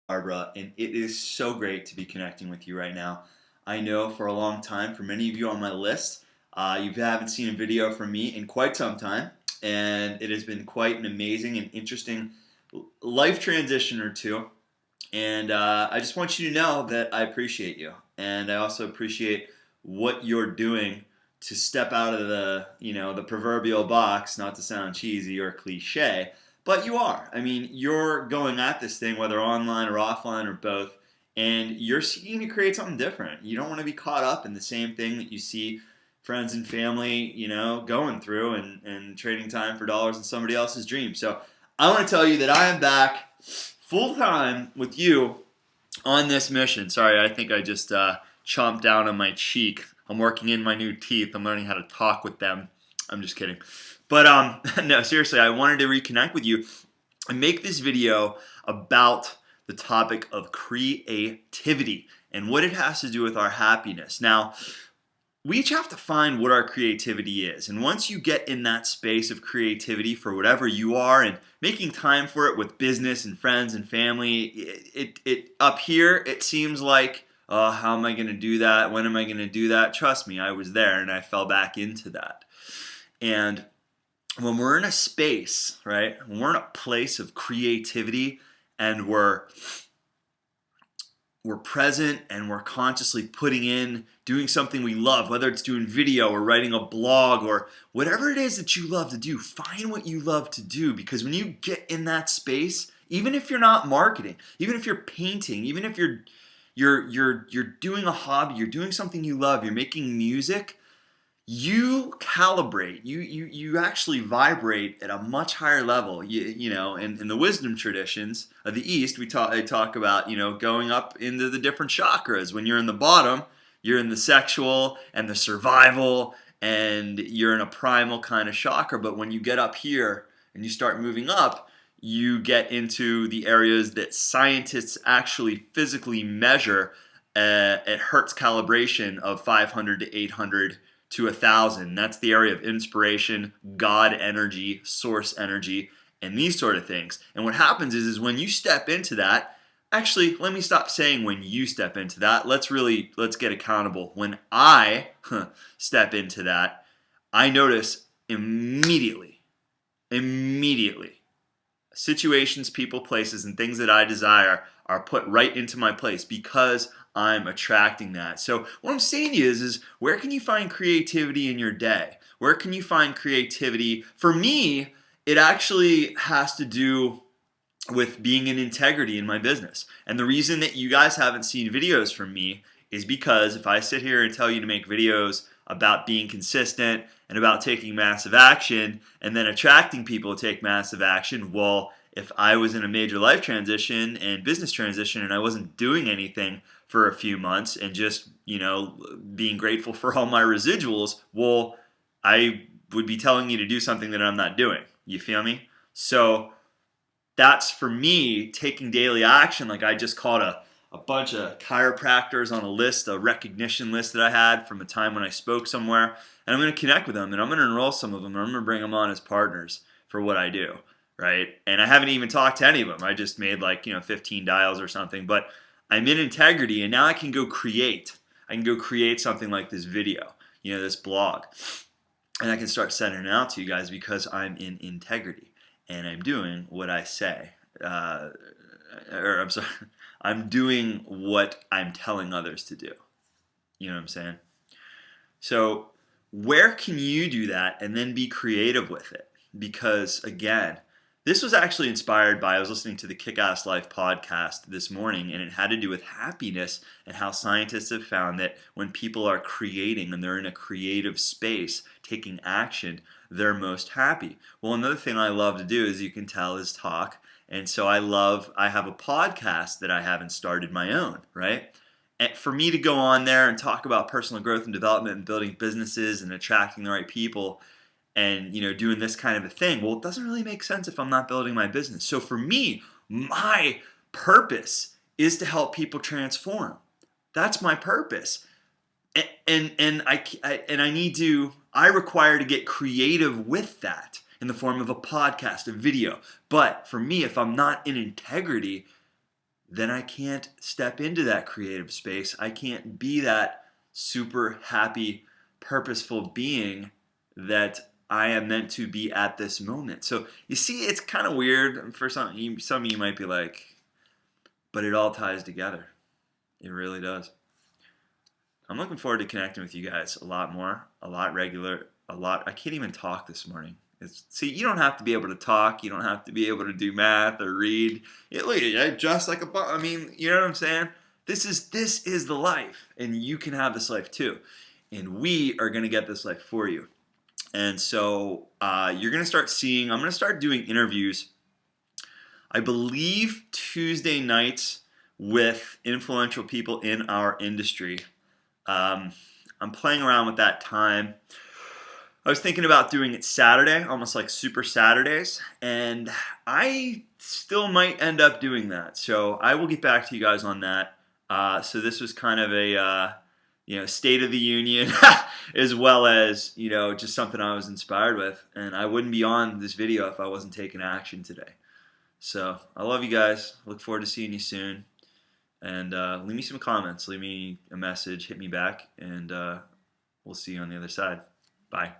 Barbara, and it is so great to be connecting with you right now. I know for a long time, for many of you on my list, you haven't seen a video from me in quite some time, and it has been quite an amazing and interesting life transition or two. And I just want you to know that I appreciate you, and I also appreciate what you're doing to step out of the proverbial box. Not to sound cheesy or cliche, but you are. I mean, you're going at this thing whether online or offline or both, and you're seeking to create something different. You don't want to be caught up in the same thing that you see friends and family, going through and trading time for dollars in somebody else's dream. So I want to tell you that I am back full time with you on this mission. Sorry, I think I just chomped down on my cheek. I'm working in my new teeth. I'm learning how to talk with them. I'm just kidding. But no, seriously, I wanted to reconnect with you and make this video about the topic of creativity and what it has to do with our happiness. Now, we each have to find what our creativity is. And once you get in that space of creativity for whatever you are and making time for it with business and friends and family, it up here, it seems like, oh, how am I going to do that? When am I going to do that? Trust me, I was there and I fell back into that. And when we're in a space, right, when we're in a place of creativity and we're present and we're consciously putting in doing something we love, whether it's doing video or writing a blog or whatever it is that you love to do. Find what you love to do, because when you get in that space, even if you're not marketing, even if you're painting, even if you're doing a hobby, you're doing something you love, you're making music, you calibrate, you actually vibrate at a much higher level. In the wisdom traditions of the East, they talk about, going up into the different chakras. When you're in the bottom, you're in the sexual and the survival, and you're in a primal kind of chakra. But when you get up here and you start moving up, you get into the areas that scientists actually physically measure at Hertz calibration of 500 to 800 to 1,000. That's the area of inspiration, God energy, source energy, and these sort of things. And what happens is when you step into that, actually, let me stop saying when you step into that. Let's get accountable. When I step into that, I notice immediately, situations, people, places, and things that I desire are put right into my place because I'm attracting that. So what I'm saying to you is where can you find creativity in your day? Where can you find creativity? For me, it actually has to do with being in integrity in my business. And the reason that you guys haven't seen videos from me is because if I sit here and tell you to make videos about being consistent and about taking massive action and then attracting people to take massive action, well, if I was in a major life transition and business transition and I wasn't doing anything for a few months and just, being grateful for all my residuals, well, I would be telling you to do something that I'm not doing. You feel me? So that's, for me, taking daily action. Like, I just called a bunch of chiropractors on a recognition list that I had from a time when I spoke somewhere, and I'm going to connect with them, and I'm going to enroll some of them, and I'm going to bring them on as partners for what I do, right? And I haven't even talked to any of them. I just made 15 dials or something, but I'm in integrity, and now I can go create. I can go create something like this video, this blog, and I can start sending it out to you guys because I'm in integrity and I'm doing what I say. I'm sorry, I'm doing what I'm telling others to do. You know what I'm saying? So where can you do that and then be creative with it? Because again, this was actually inspired by, I was listening to the Kick-Ass Life podcast this morning, and it had to do with happiness and how scientists have found that when people are creating and they're in a creative space, taking action, they're most happy. Well, another thing I love to do, as you can tell, is talk. And so I have a podcast that I haven't started my own, right? And for me to go on there and talk about personal growth and development and building businesses and attracting the right people and doing this kind of a thing, well, it doesn't really make sense if I'm not building my business. So for me, my purpose is to help people transform. That's my purpose. And I require to get creative with that in the form of a podcast, a video. But for me, if I'm not in integrity, then I can't step into that creative space. I can't be that super happy, purposeful being that I am meant to be at this moment. So you see, it's kind of weird for some of you might be like, but it all ties together. It really does. I'm looking forward to connecting with you guys a lot more, a lot regular, a lot. I can't even talk this morning. See, you don't have to be able to talk. You don't have to be able to do math or read. Look, I dress like a. I mean, you know what I'm saying? This is the life, and you can have this life too. And we are going to get this life for you. And so you're going to start seeing. I'm going to start doing interviews. I believe Tuesday nights with influential people in our industry. I'm playing around with that time. I was thinking about doing it Saturday, almost like Super Saturdays, and I still might end up doing that. So I will get back to you guys on that. So this was kind of a state of the union, as well as just something I was inspired with, and I wouldn't be on this video if I wasn't taking action today. So I love you guys. Look forward to seeing you soon. And leave me some comments. Leave me a message. Hit me back. And we'll see you on the other side. Bye.